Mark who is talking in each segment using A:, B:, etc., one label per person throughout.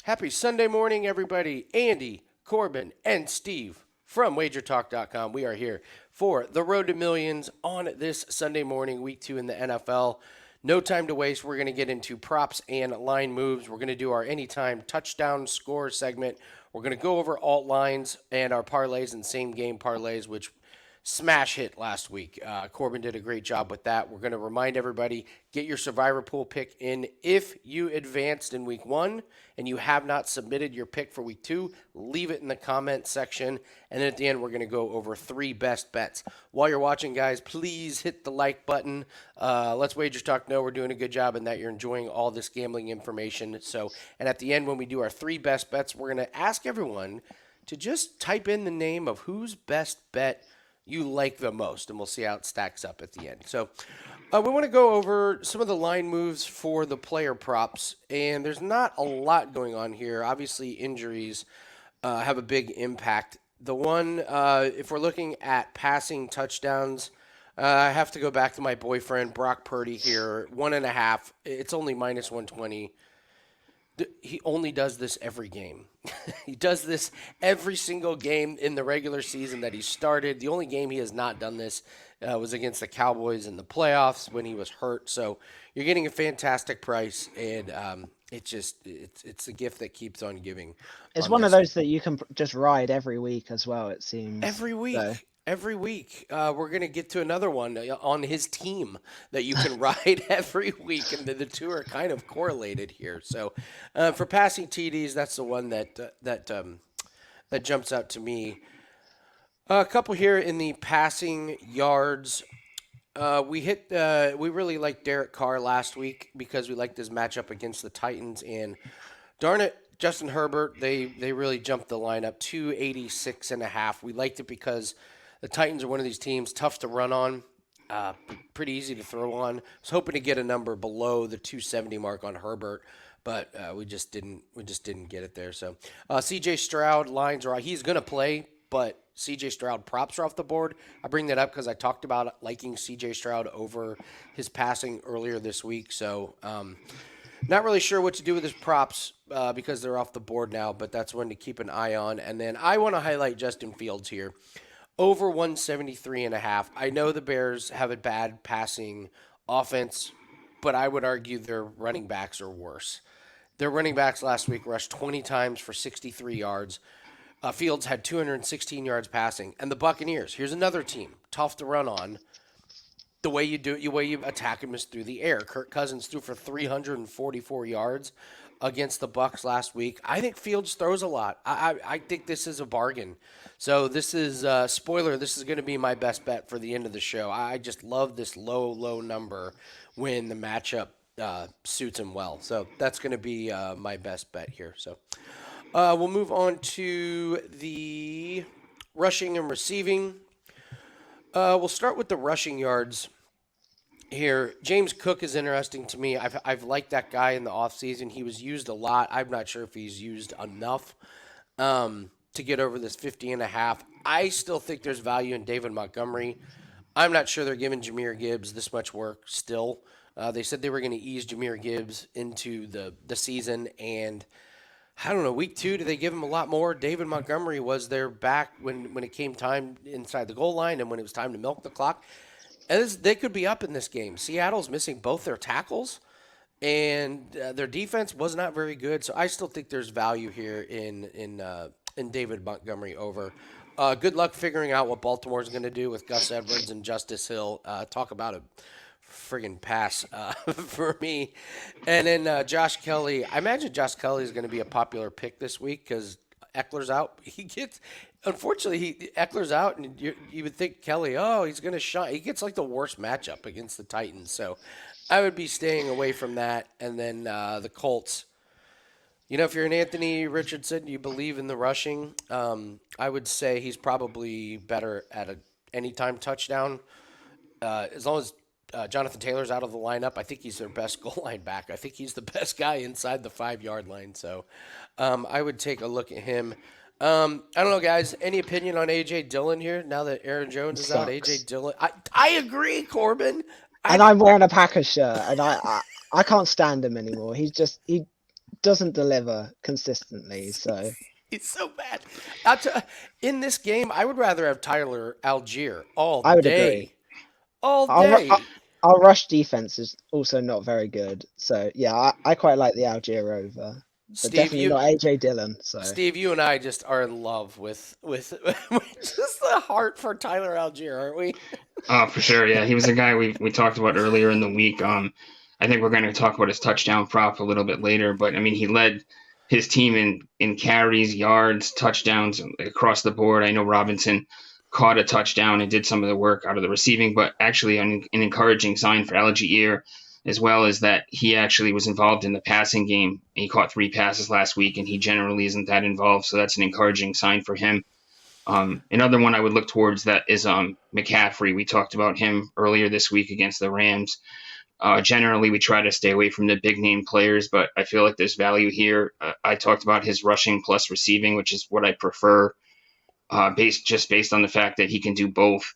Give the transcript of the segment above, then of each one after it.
A: Happy Sunday morning, everybody. Andy, Corbin, and Steve from WagerTalk.com. We are here for the Road to Millions on this Sunday morning, week 2 in the NFL. No time to waste. We're going to get into props and line moves. We're going to do our anytime touchdown score segment. We're going to go over alt lines and our parlays and same game parlays, which smash hit last week. Corbin did a great job with that. We're going to remind everybody, get your survivor pool pick in if you advanced in week 1 and you have not submitted your pick for week 2, leave it in the comment section. And then at the end, we're going to go over 3 best bets. While you're watching, guys, please hit the like button. Let's Wager Talk know we're doing a good job and that you're enjoying all this gambling information. And at the end, when we do our 3 best bets, we're going to ask everyone to just type in the name of whose best bet you like the most, and we'll see how it stacks up at the end. So we want to go over some of the line moves for the player props, and there's not a lot going on here. Obviously, injuries have a big impact. The one, if we're looking at passing touchdowns, I have to go back to my boyfriend, Brock Purdy here, 1.5. It's only minus 120. He only does this every game. He does this every single game in the regular season that he started. The only game he has not done this was against the Cowboys in the playoffs when he was hurt. So you're getting a fantastic price, and it's a gift that keeps on giving.
B: It's one of those that you can just ride every week as well, it seems.
A: Every week.
B: So.
A: Every week, we're going to get to another one on his team that you can ride every week, and the two are kind of correlated here. So, for passing TDs, that's the one that jumps out to me. A couple here in the passing yards. We really liked Derek Carr last week because we liked his matchup against the Titans, and darn it, Justin Herbert, they really jumped the line up 286.5. We liked it because the Titans are one of these teams, tough to run on, pretty easy to throw on. I was hoping to get a number below the 270 mark on Herbert, but we just didn't get it there. So C.J. Stroud lines are he's going to play, but C.J. Stroud props are off the board. I bring that up because I talked about liking C.J. Stroud over his passing earlier this week. So not really sure what to do with his props because they're off the board now, but that's one to keep an eye on. And then I want to highlight Justin Fields here. Over 173.5. I know the Bears have a bad passing offense, but I would argue their running backs are worse. Their running backs last week rushed 20 times for 63 yards. Fields had 216 yards passing. And the Buccaneers, here's another team, tough to run on. The way you do it, the way you attack them is through the air. Kirk Cousins threw for 344 yards against the Bucs last week. I think Fields throws a lot. I think this is a bargain. So this is, spoiler, this is going to be my best bet for the end of the show. I just love this low number when the matchup suits him well. So that's going to be my best bet here. So we'll move on to the rushing and receiving. We'll start with the rushing yards here. James Cook is interesting to me. I've liked that guy in the offseason. He was used a lot. I'm not sure if he's used enough to get over this 50.5. I still think there's value in David Montgomery. I'm not sure they're giving Jahmyr Gibbs this much work still. They said they were going to ease Jahmyr Gibbs into the season, and I don't know, week 2, do they give him a lot more? David Montgomery was their back when it came time inside the goal line and when it was time to milk the clock. And they could be up in this game. Seattle's missing both their tackles, and their defense was not very good. So I still think there's value here in David Montgomery over. Good luck figuring out what Baltimore's going to do with Gus Edwards and Justice Hill. Talk about a friggin' pass for me. And then Josh Kelly. I imagine Josh Kelly is going to be a popular pick this week because Eckler's out. Unfortunately, Eckler's out, and you would think Kelly, he's going to shine. He gets like the worst matchup against the Titans. So I would be staying away from that. And then the Colts. If you're an Anthony Richardson, you believe in the rushing, I would say he's probably better at an anytime touchdown. As long as Jonathan Taylor's out of the lineup, I think he's their best goal line back. I think he's the best guy inside the 5-yard line. So I would take a look at him. I don't know, guys. Any opinion on A.J. Dillon here now that Aaron Jones is out? A.J. Dillon. I agree, Corbin.
B: And I'm wearing a Packers shirt, and I can't stand him anymore. He doesn't deliver consistently. So
A: He's so bad. In this game, I would rather have Tyler Algier all
B: I would agree.
A: day. All
B: Our ru-
A: day.
B: our rush defense is also not very good. So yeah, I quite like the Algier over, but
A: Steve,
B: definitely
A: you
B: not AJ Dillon. So
A: Steve, you and I just are in love with just the heart for Tyler Algier, aren't we?
C: Oh, for sure. Yeah, he was a guy we talked about earlier in the week. I think we're going to talk about his touchdown prop a little bit later, but I mean, he led his team in carries, yards, touchdowns across the board. I know Robinson caught a touchdown and did some of the work out of the receiving, but actually an encouraging sign for Algier as well is that he actually was involved in the passing game. He caught 3 passes last week, and he generally isn't that involved, so that's an encouraging sign for him. Another one I would look towards that is McCaffrey. We talked about him earlier this week against the Rams. Generally, we try to stay away from the big name players, but I feel like there's value here. I talked about his rushing plus receiving, which is what I prefer, based on the fact that he can do both.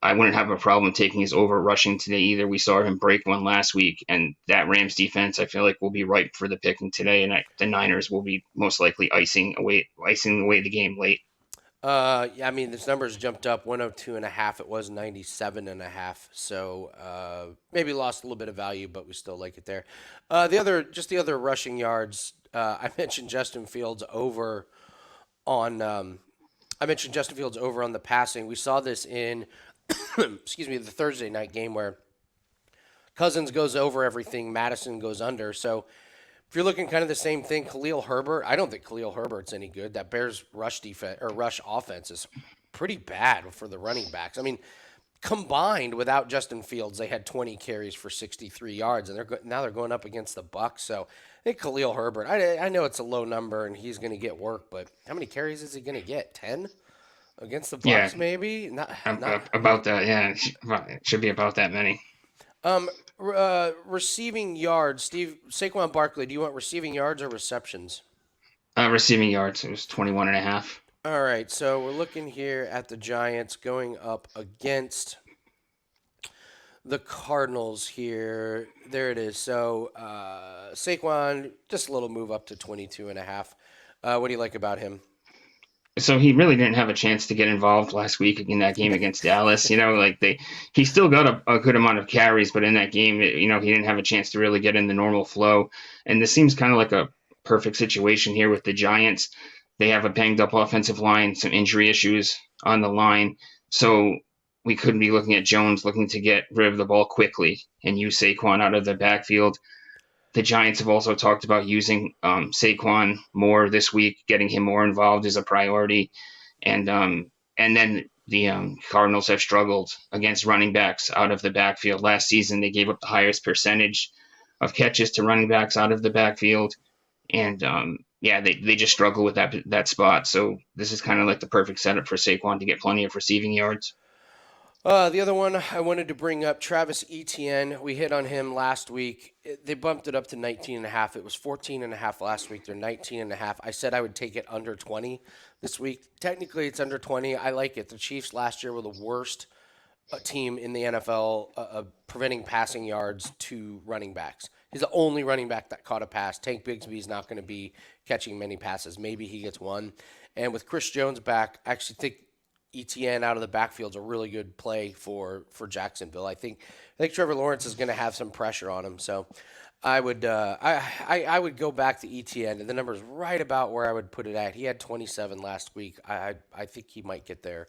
C: I wouldn't have a problem taking his over rushing today either. We saw him break one last week, and that Rams defense I feel like will be ripe for the picking today, and the Niners will be most likely icing away the game late.
A: Yeah, I mean, this number's jumped up 102.5. It was 97.5. So maybe lost a little bit of value, but we still like it there. The other rushing yards. I mentioned Justin Fields over on. I mentioned Justin Fields over on the passing. We saw this in, excuse me, the Thursday night game where Cousins goes over everything, Madison goes under. So if you're looking kind of the same thing, Khalil Herbert, I don't think Khalil Herbert's any good. That Bears rush defense or rush offense is pretty bad for the running backs. I mean, combined without Justin Fields, they had 20 carries for 63 yards, and now they're going up against the Bucks. So I think Khalil Herbert. I know it's a low number and he's going to get work, but how many carries is he going to get? 10 against the
C: Yeah,
A: Bucks, maybe. Not.
C: about that. Yeah, it should be about that many.
A: Receiving yards, Steve Saquon Barkley. Do you want receiving yards or receptions?
C: Receiving yards, it was 21 and a half.
A: All right, so we're looking here at the Giants going up against the Cardinals here. There it is. So Saquon, just a little move up to 22.5. What do you like about him?
C: So he really didn't have a chance to get involved last week in that game against Dallas. He still got a good amount of carries, but in that game, he didn't have a chance to really get in the normal flow. And this seems kind of like a perfect situation here with the Giants. They have a banged up offensive line, some injury issues on the line. So we could be looking at Jones looking to get rid of the ball quickly and use Saquon out of the backfield. The Giants have also talked about using Saquon more this week, getting him more involved is a priority, and then the Cardinals have struggled against running backs out of the backfield. Last season, they gave up the highest percentage of catches to running backs out of the backfield, and they just struggle with that spot. So this is kind of like the perfect setup for Saquon to get plenty of receiving yards.
A: The other one I wanted to bring up, Travis Etienne. We hit on him last week. They bumped it up to 19.5. It was 14.5 last week. They're 19.5. I said I would take it under 20 this week. Technically, it's under 20. I like it. The Chiefs last year were the worst team in the NFL preventing passing yards to running backs. He's the only running back that caught a pass. Tank Bigsby's not going to be catching many passes. Maybe he gets one. And with Chris Jones back, I actually think ETN out of the backfield is a really good play for Jacksonville. I think Trevor Lawrence is going to have some pressure on him, so I would I would go back to ETN, and the number is right about where I would put it at. He had 27 last week. I think he might get there.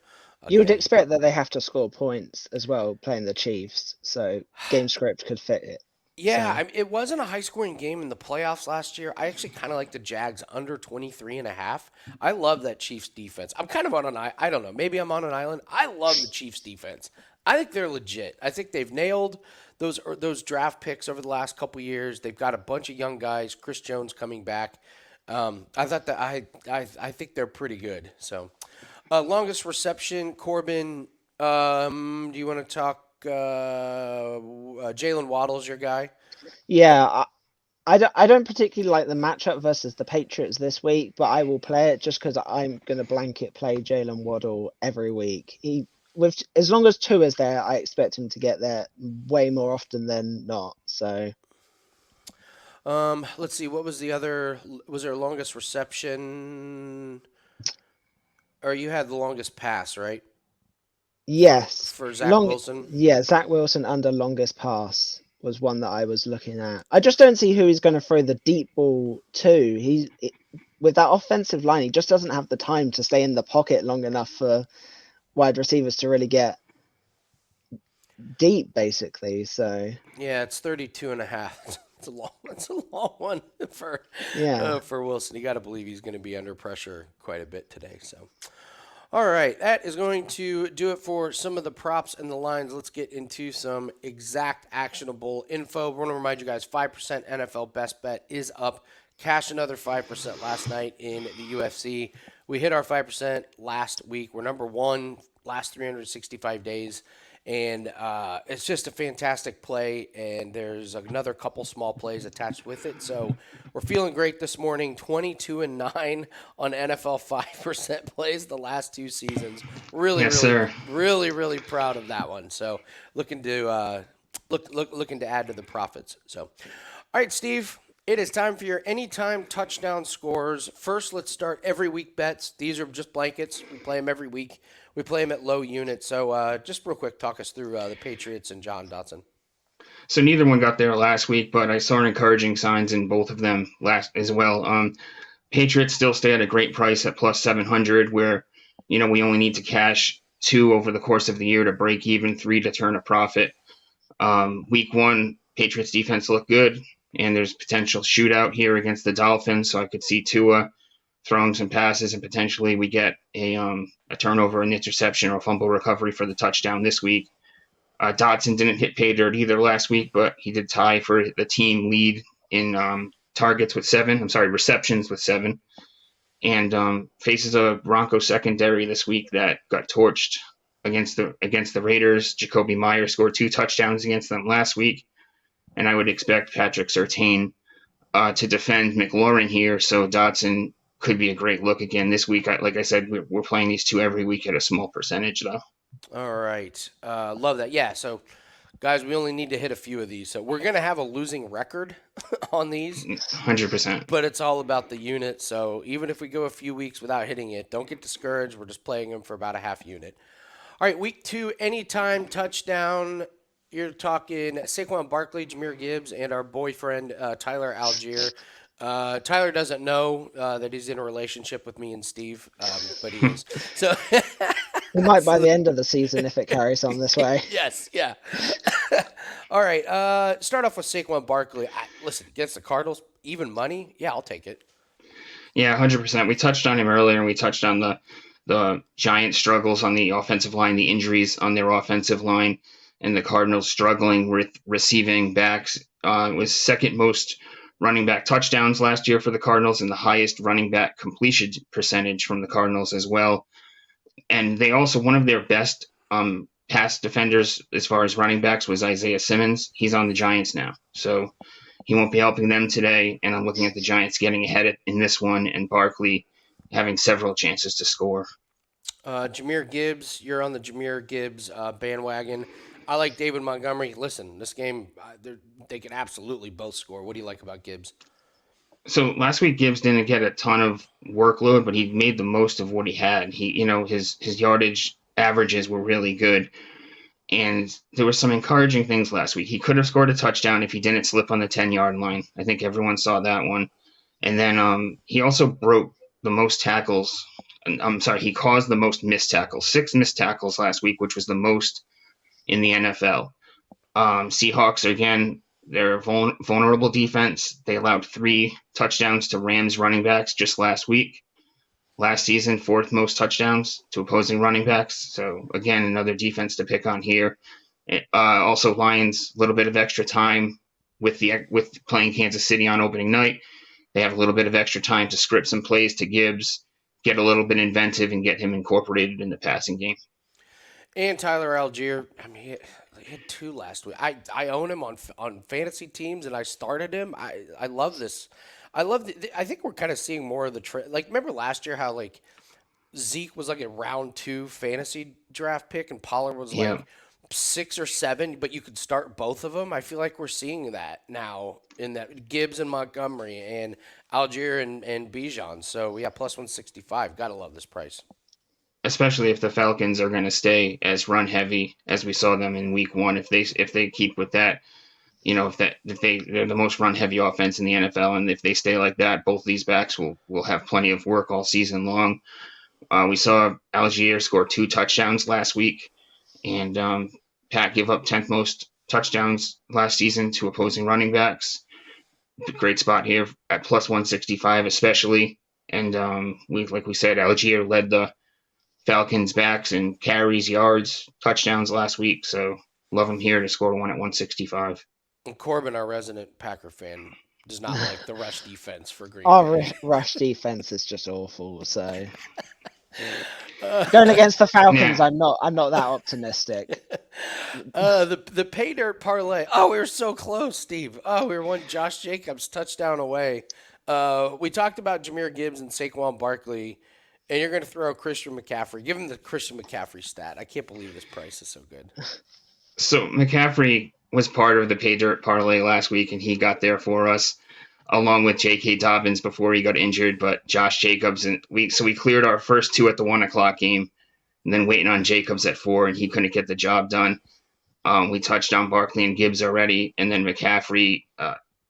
B: you would
A: Again.
B: expect that they have to score points as well playing the Chiefs, so game script could fit it.
A: Yeah,
B: So
A: it wasn't a high-scoring game in the playoffs last year. I actually kind of like the Jags under 23.5. I love that Chiefs defense. I'm kind of on an I don't know. Maybe I'm on an island. I love the Chiefs defense. I think they're legit. I think they've nailed those draft picks over the last couple years. They've got a bunch of young guys. Chris Jones coming back. I thought that I think they're pretty good. So, longest reception, Corbin. Do you want to talk? Jalen Waddle's your guy.
B: yeah, I don't particularly like the matchup versus the Patriots this week, but I will play it just because I'm going to blanket play Jalen Waddle every week. With as long as two is there, I expect him to get there way more often than not. So
A: Let's see. What was the other? Was there longest reception? Or you had the longest pass, right?
B: Yes,
A: For Zach Wilson.
B: yeah, Zach Wilson under longest pass was one that I was looking at. I just don't see who he's going to throw the deep ball to. With that offensive line, he just doesn't have the time to stay in the pocket long enough for wide receivers to really get deep, basically. So
A: Yeah, it's 32 and a half. It's a long. It's a long one
B: yeah,
A: for Wilson. You got to believe he's going to be under pressure quite a bit today. So, all right, that is going to do it for some of the props and the lines. Let's get into some exact actionable info. We want to remind you guys: 5% NFL best bet is up. Cash another 5% last night in the UFC. We hit our 5% last week. We're number one last 365 days. And it's just a fantastic play, and there's another couple small plays attached with it. So we're feeling great this morning. 22-9 on NFL 5% plays the last 2 seasons. Really,
C: Yes,
A: really,
C: sir.
A: really, really proud of that one. So looking to looking to add to the profits. So, all right, Steve. It is time for your anytime touchdown scores. First, let's start every week bets. These are just blankets. We play them every week. We play them at low units. So just real quick, talk us through the Patriots and John Dotson.
C: So neither one got there last week, but I saw encouraging signs in both of them last as well. Patriots still stay at a great price at plus 700, where we only need to cash two over the course of the year to break even, three to turn a profit. Week one, Patriots defense looked good, and there's potential shootout here against the Dolphins, so I could see Tua throwing some passes, and potentially we get a turnover, an interception, or a fumble recovery for the touchdown this week. Dotson didn't hit pay dirt either last week, but he did tie for the team lead in targets with 7. I'm sorry, receptions with 7, and faces a Broncos secondary this week that got torched against the Raiders. Jacoby Myers scored 2 touchdowns against them last week, and I would expect Patrick Surtain to defend McLaurin here. So Dotson could be a great look again this week. Like I said, we're playing these two every week at a small percentage, though.
A: All right. Love that. Yeah, so guys, we only need to hit a few of these. So we're going to have a losing record on these,
C: 100%.
A: but it's all about the unit. So even if we go a few weeks without hitting it, don't get discouraged. We're just playing them for about a half unit. All right, week 2, anytime touchdown. You're talking Saquon Barkley, Jameer Gibbs, and our boyfriend Tyler Algier. Tyler doesn't know that he's in a relationship with me and Steve, but he is. So
B: we might by the end of the season if it carries on this way.
A: yes, yeah. All right, start off with Saquon Barkley. Listen, against the Cardinals, even money, yeah, I'll take it.
C: Yeah, 100%. We touched on him earlier, and we touched on the Giants' struggles on the offensive line, the injuries on their offensive line, and the Cardinals struggling with receiving backs. It was second most running back touchdowns last year for the Cardinals, and the highest running back completion percentage from the Cardinals as well. And they also, one of their best pass defenders as far as running backs was Isaiah Simmons. He's on the Giants now, so he won't be helping them today. And I'm looking at the Giants getting ahead in this one, and Barkley having several chances to score.
A: Jameer Gibbs, you're on the Jameer Gibbs bandwagon. I like David Montgomery. Listen, this game, they can absolutely both score. What do you like about Gibbs?
C: So last week Gibbs didn't get a ton of workload, but he made the most of what he had. His yardage averages were really good, and there were some encouraging things last week. He could have scored a touchdown if he didn't slip on the 10-yard line. I think everyone saw that one. And then he also broke the most tackles. I'm sorry, he caused the most missed tackles, 6 missed tackles last week, which was the most in the NFL. Seahawks, again, they're a vulnerable defense. They allowed 3 touchdowns to Rams running backs just last week. Last season, 4th most touchdowns to opposing running backs. So, again, another defense to pick on here. Also, Lions, a little bit of extra time with playing Kansas City on opening night. They have a little bit of extra time to script some plays to Gibbs, get a little bit inventive, and get him incorporated in the passing game.
A: And Tyler Algier, I mean, he had 2 last week. I own him on fantasy teams, and I started him. I love this. I think we're kind of seeing more of the trend. Like, remember last year how, like, Zeke was like a round 2 fantasy draft pick, and Pollard was like 6 or 7, but you could start both of them. I feel like we're seeing that now in that Gibbs and Montgomery and Algier and Bijan. So yeah, plus 165. Gotta love this price.
C: especially if the Falcons are going to stay as run heavy as we saw them in Week 1. If they keep with that, they're the most run heavy offense in the NFL, and if they stay like that, both these backs will have plenty of work all season long. We saw Algier score 2 touchdowns last week, and Pat gave up 10th most touchdowns last season to opposing running backs. Great spot here at plus 165, especially. And like we said, Algier led the Falcons backs in carries, yards, touchdowns last week. So love him here to score one at 165.
A: And Corbin, our resident Packer fan, does not like the rush defense for Green
B: Our
A: Bay.
B: rush defense is just awful. So
A: Uh,
B: going against the Falcons,
C: Yeah.
B: I'm not that optimistic.
A: the pay dirt parlay. Oh, we were so close, Steve. Oh, we were one Josh Jacobs touchdown away. We talked about Jahmyr Gibbs and Saquon Barkley, and you're going to throw Christian McCaffrey. Give him the Christian McCaffrey stat. I can't believe this price is so good.
C: So McCaffrey was part of the pay dirt parlay last week, and he got there for us, along with J.K. Dobbins before he got injured. But Josh Jacobs, and we cleared our first 2 at the 1 o'clock game, and then waiting on Jacobs at 4, and he couldn't get the job done. We touched on Barkley and Gibbs already, and then McCaffrey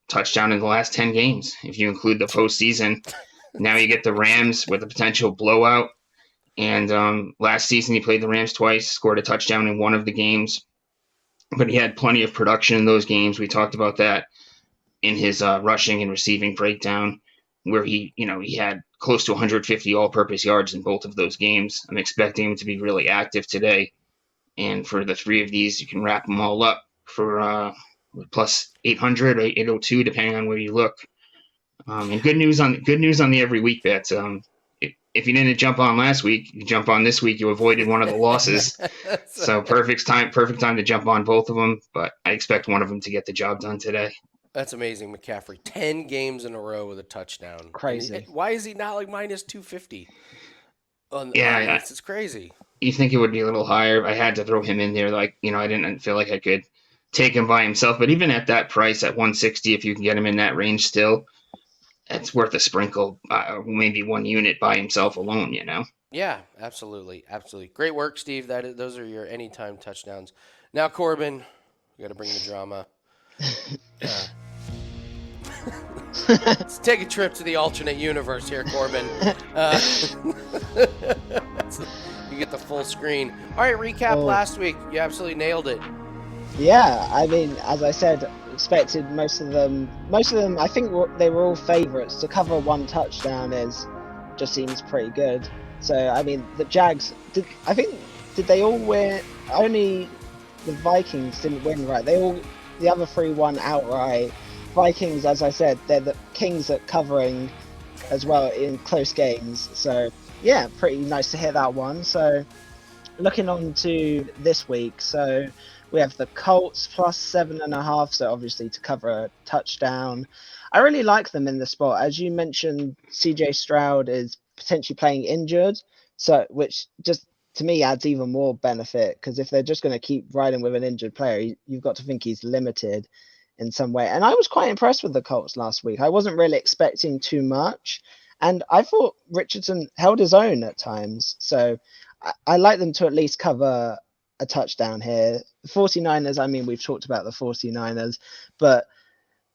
C: touchdown in the last 10 games. If you include the postseason, now you get the Rams with a potential blowout. And last season he played the Rams twice, scored a touchdown in one of the games, but he had plenty of production in those games. We talked about that in his rushing and receiving breakdown, where he had close to 150 all-purpose yards in both of those games. I'm expecting him to be really active today. And for the 3 of these, you can wrap them all up for plus 800 or 802, depending on where you look. And good news on the every week bets. If you didn't jump on last week, you jump on this week. You avoided one of the losses, so perfect time to jump on both of them. But I expect one of them to get the job done today.
A: That's amazing, McCaffrey. 10 games in a row with a touchdown.
B: Crazy.
A: Why is he not like minus 250? On
C: Yeah,
A: this? It's crazy.
C: you think it would be a little higher. I had to throw him in there. I didn't feel like I could take him by himself. But even at that price, at 160, if you can get him in that range still, it's worth a sprinkle, maybe 1 unit by himself alone,
A: Yeah, absolutely. Absolutely. Great work, Steve. Those are your anytime touchdowns. Now, Corbin, you got to bring the drama. Let's take a trip to the alternate universe here, Corbin. You get the full screen. All right, recap last week. You absolutely nailed it.
B: Yeah, I mean, as I said, expected most of them. I think they were all favourites to cover 1 touchdown. Just seems pretty good. So I mean, the Jags did they all win? Only the Vikings didn't win, right? The other 3 won outright. Vikings, as I said, they're the kings at covering as well in close games. So yeah, pretty nice to hit that one. So looking on to this week, so we have the Colts plus 7.5, so obviously to cover a touchdown. I really like them in the spot. As you mentioned, CJ Stroud is potentially playing injured, so which just to me adds even more benefit, because if they're just going to keep riding with an injured player, you've got to think he's limited in some way. And I was quite impressed with the Colts last week. I wasn't really expecting too much, and I thought Richardson held his own at times. So I like them to at least cover a touchdown here. The 49ers, I mean, we've talked about the 49ers, but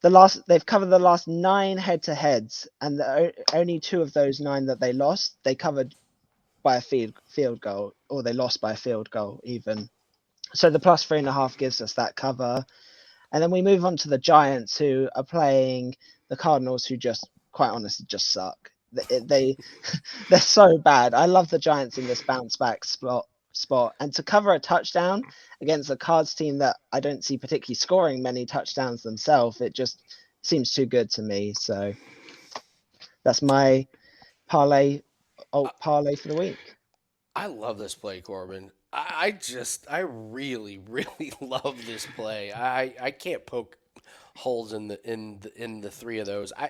B: they've covered the last 9 head-to-heads, and the only 2 of those 9 that they lost, they covered by a field goal, or they lost by a field goal even. So the plus 3.5 gives us that cover. And then we move on to the Giants, who are playing the Cardinals, who just, quite honestly, just suck. They're so bad. I love the Giants in this bounce back spot, and to cover a touchdown against a Cards team that I don't see particularly scoring many touchdowns themselves, it just seems too good to me. So that's my parlay for the week.
A: I love this play, Corbin. I really, really love this play. I can't poke holes in the 3 of those. I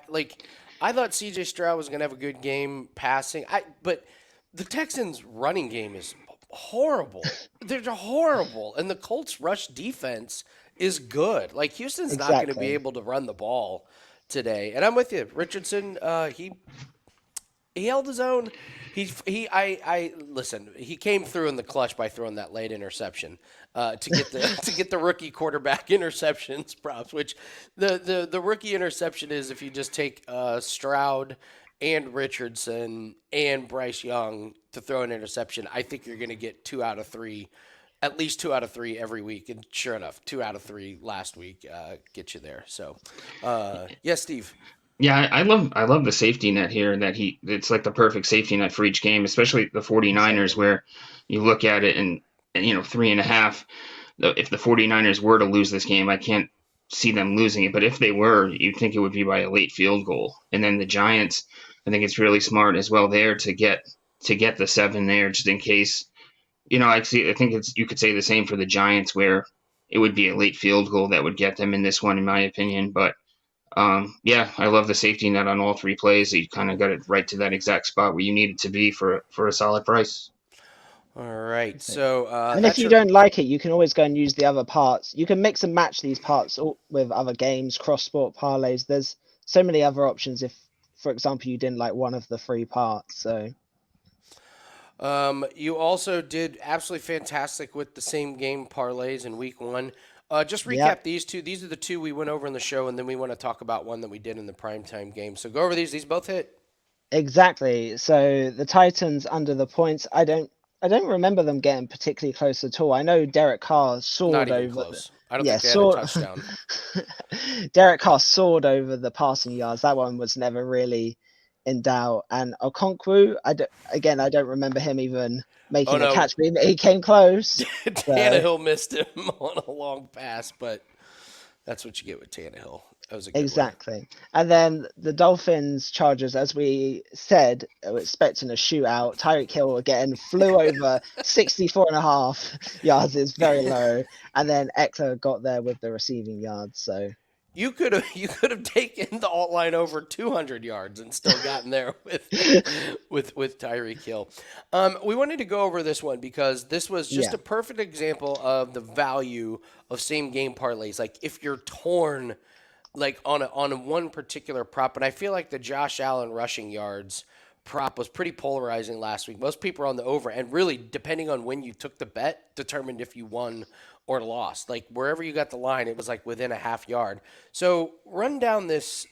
A: thought CJ Stroud was gonna have a good game passing. But the Texans running game is horrible. They're horrible, and the Colts' rush defense is good. Like Houston's not going to be
B: Exactly.
A: able to run the ball today. And I'm with you, Richardson. He held his own. I listen. He came through in the clutch by throwing that late interception to get the to get the rookie quarterback interceptions props. Which the rookie interception is if you just take Stroud and Richardson and Bryce Young to throw an interception. I think you're going to get 2 out of 3, at least 2 out of 3 every week. And sure enough, 2 out of 3 last week get you there. So, yes, Steve.
C: Yeah, I love the safety net here that it's like the perfect safety net for each game, especially the 49ers
B: Exactly.
C: where you look at it and 3.5. If the 49ers were to lose this game, I can't see them losing it, but if they were, you'd think it would be by a late field goal. And then the Giants, I think it's really smart as well there to get the 7 there just in case. I think you could say the same for the Giants where it would be a late field goal that would get them in this one, in my opinion. But yeah, I love the safety net on all 3 plays. You kind of got it right to that exact spot where you need it to be for a solid price.
A: All right.
B: Exactly.
A: So
B: And if
A: that's
B: you
A: your
B: don't like it, you can always go and use the other parts. You can mix and match these parts with other games, cross sport parlays. There's so many other options if, for example, you didn't like one of the 3 parts. So
A: You also did absolutely fantastic with the same game parlays in week one. Just
B: yeah,
A: recap these two. These are the two we went over in the show, and then we want to talk about one that we did in the primetime game. So go over these. These both hit.
B: exactly. So the Titans under the points, I don't remember them getting particularly close at all. I know Derek Carr
A: Not
B: soared
A: even
B: over
A: close. I don't
B: yeah,
A: think they had a
B: soared
A: touchdown.
B: Derek Carr soared over the passing yards. That one was never really in doubt. And Okonkwo, again, I don't remember him even
A: Oh
B: making a
A: no,
B: catch, but he came close. So
A: Tannehill missed him on a long pass, but that's what you get with Tannehill. That was a good one.
B: exactly. And then the Dolphins Chargers, as we said, were expecting a shootout. Tyreek Hill again flew over 64.5 yards, is very low. And then Eckler got there with the receiving yards. So
A: You could have taken the alt line over 200 yards and still gotten there with with Tyreek Hill. We wanted to go over this one because this was just
B: yeah,
A: a perfect example of the value of same game parlays. Like if you're torn, like on one particular prop, and I feel like the Josh Allen rushing yards prop was pretty polarizing last week. Most people are on the over, and really, depending on when you took the bet, determined if you won or lost. Like wherever you got the line, it was like within a half yard. So run down this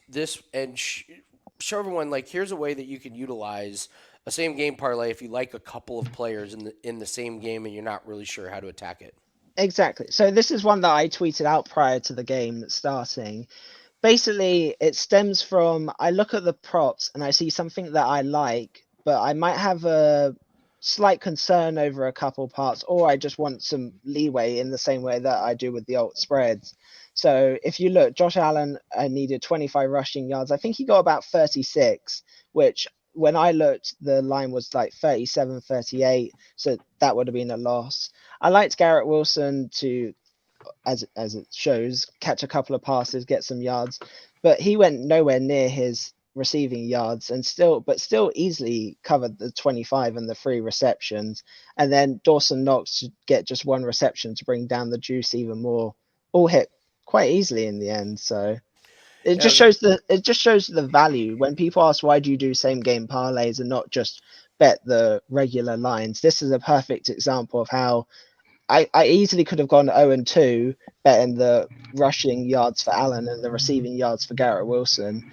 A: and show everyone like here's a way that you can utilize a same game parlay if you like a couple of players in the same game and you're not really sure how to attack it.
B: exactly. So this is one that I tweeted out prior to the game starting. Basically, it stems from I look at the props and I see something that I like, but I might have a slight concern over a couple parts, or I just want some leeway in the same way that I do with the alt spreads. So if you look, Josh Allen needed 25 rushing yards. I think he got about 36, which when I looked, the line was like 37, 38. So that would have been a loss. I liked Garrett Wilson to as it shows, catch a couple of passes, get some yards, but he went nowhere near his receiving yards and still easily covered the 25 and the 3 receptions. And then Dawson Knox should get just 1 reception to bring down the juice even more. All hit quite easily in the end. So
A: Yeah,
B: it just shows the value when people ask why do you do same game parlays and not just bet the regular lines. This is a perfect example of how I easily could have gone 0-2 betting the rushing yards for Allen and the receiving yards for Garrett Wilson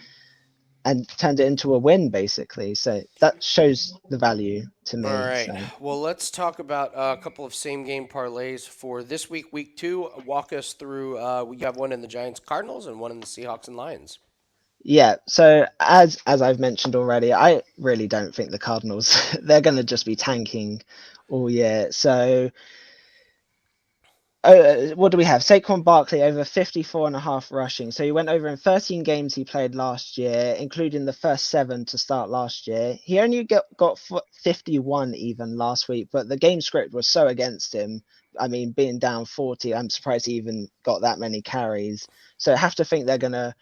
B: and turned it into a win basically. So that shows the value to
A: all
B: me.
A: right.
B: So
A: Well, let's talk about a couple of same game parlays for this week, week two. Walk us through. We have one in the Giants Cardinals and one in the Seahawks and Lions.
B: yeah, so as I've mentioned already, I really don't think the Cardinals they're going to just be tanking all year. So what do we have? Saquon Barkley over 54.5 rushing. So he went over in 13 games he played last year, including the first 7 to start last year. He only got 51 even last week, but the game script was so against him. I mean, being down 40, I'm surprised he even got that many carries. So I have to think they're gonna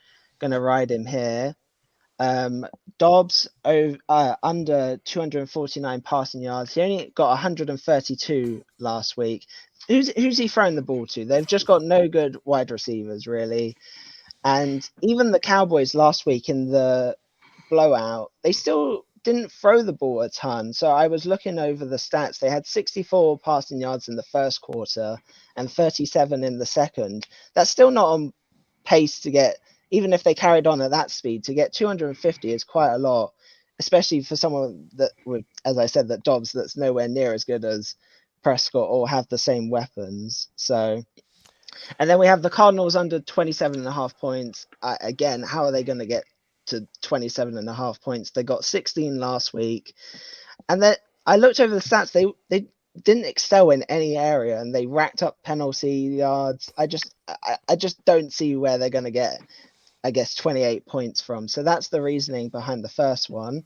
B: ride him here. Dobbs under 249 passing yards. He only got 132 last week. Who's he throwing the ball to? They've just got no good wide receivers, really. And even the Cowboys last week in the blowout, they still didn't throw the ball a ton. So I was looking over the stats. They had 64 passing yards in the first quarter and 37 in the second. That's still not on pace to get, even if they carried on at that speed, to get 250 is quite a lot, especially for someone that would, as I said, that Dobbs, that's nowhere near as good as Prescott or have the same weapons. So, and then we have the Cardinals under 27.5 points. Again, how are they going to get to 27.5 points? They got 16 last week. And then I looked over the stats. They didn't excel in any area, and they racked up penalty yards. I just don't see where they're going to get, I guess, 28 points from. So that's the reasoning behind the first one.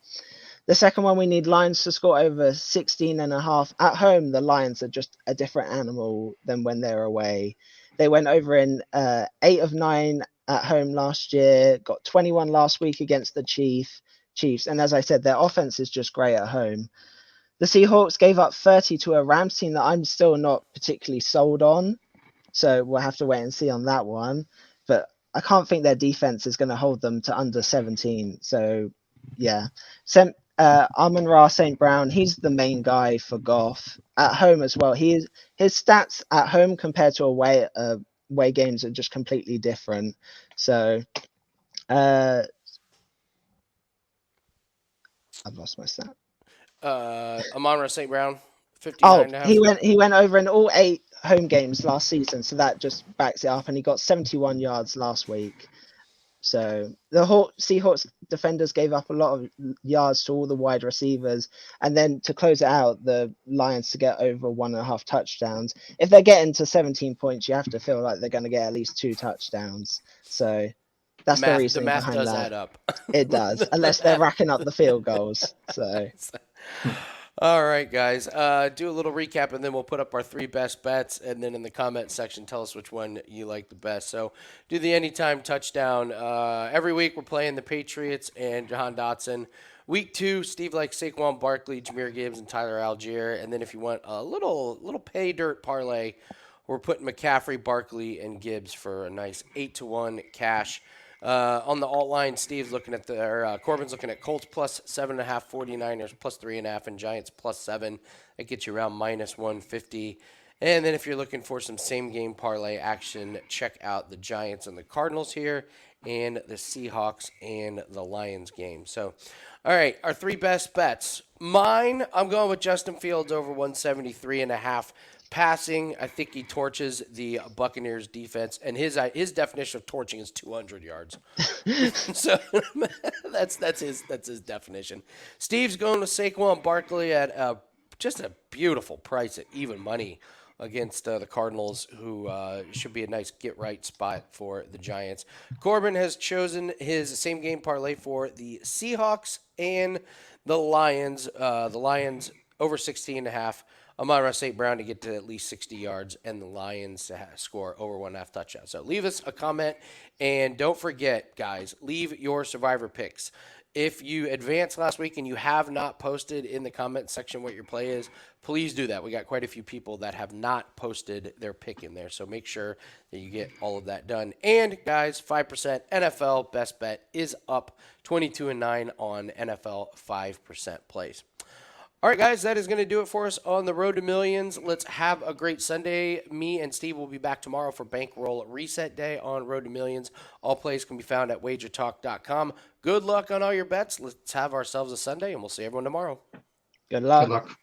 B: The second one, we need Lions to score over 16.5. At home, the Lions are just a different animal than when they're away. They went over in 8 of 9 at home last year, got 21 last week against the Chiefs. And as I said, their offense is just great at home. The Seahawks gave up 30 to a Rams team that I'm still not particularly sold on. So we'll have to wait and see on that one. But I can't think their defense is going to hold them to under 17. So, yeah. Amon-Ra St. Brown, he's the main guy for Goff. At home as well. His stats at home compared to away games are just completely different. So, I've lost my stat.
A: Amon-Ra St. Brown, 59.5.
B: He went over in all 8 home games last season, so that just backs it up. And he got 71 yards last week. So the Seahawks defenders gave up a lot of yards to all the wide receivers, and then to close it out, the Lions to get over 1.5 touchdowns. If they're getting to 17 points, you have to feel like they're going to get at least 2 touchdowns. So that's the reasoning
A: math
B: behind
A: does
B: that.
A: add up.
B: It does, unless they're racking up the field goals. So.
A: All right, guys. Do a little recap, and then we'll put up our 3 best bets, and then in the comment section, tell us which one you like the best. So do the anytime touchdown. Every week we're playing the Patriots and Jahan Dotson. Week 2, Steve likes Saquon Barkley, Jahmyr Gibbs, and Tyler Algier. And then if you want a little pay dirt parlay, we're putting McCaffrey, Barkley, and Gibbs for a nice 8-1 cash. On the alt line, Steve's looking at Corbin's looking at Colts plus 7.5, 49ers plus 3.5, and Giants plus 7. That gets you around minus 150. And then if you're looking for some same game parlay action, check out the Giants and the Cardinals here, and the Seahawks and the Lions game. So, all right, our 3 best bets. Mine, I'm going with Justin Fields over 173.5. Passing, I think he torches the Buccaneers defense, and his definition of torching is 200 yards. So that's his definition. Steve's going to Saquon Barkley at just a beautiful price at even money against the Cardinals, who should be a nice get-right spot for the Giants. Corbin has chosen his same game parlay for the Seahawks and the Lions. The Lions over 16.5. Amon-Ra St. Brown to get to at least 60 yards, and the Lions to score over 1.5 touchdowns. So leave us a comment, and don't forget, guys, leave your survivor picks. If you advanced last week and you have not posted in the comment section what your play is, please do that. We got quite a few people that have not posted their pick in there, so make sure that you get all of that done. And, guys, 5% NFL best bet is up 22-9 on NFL 5% plays. All right, guys, that is going to do it for us on the Road to Millions. Let's have a great Sunday. Me and Steve will be back tomorrow for Bankroll Reset Day on Road to Millions. All plays can be found at WagerTalk.com. Good luck on all your bets. Let's have ourselves a Sunday, and we'll see everyone tomorrow.
B: Good luck.
C: Good luck.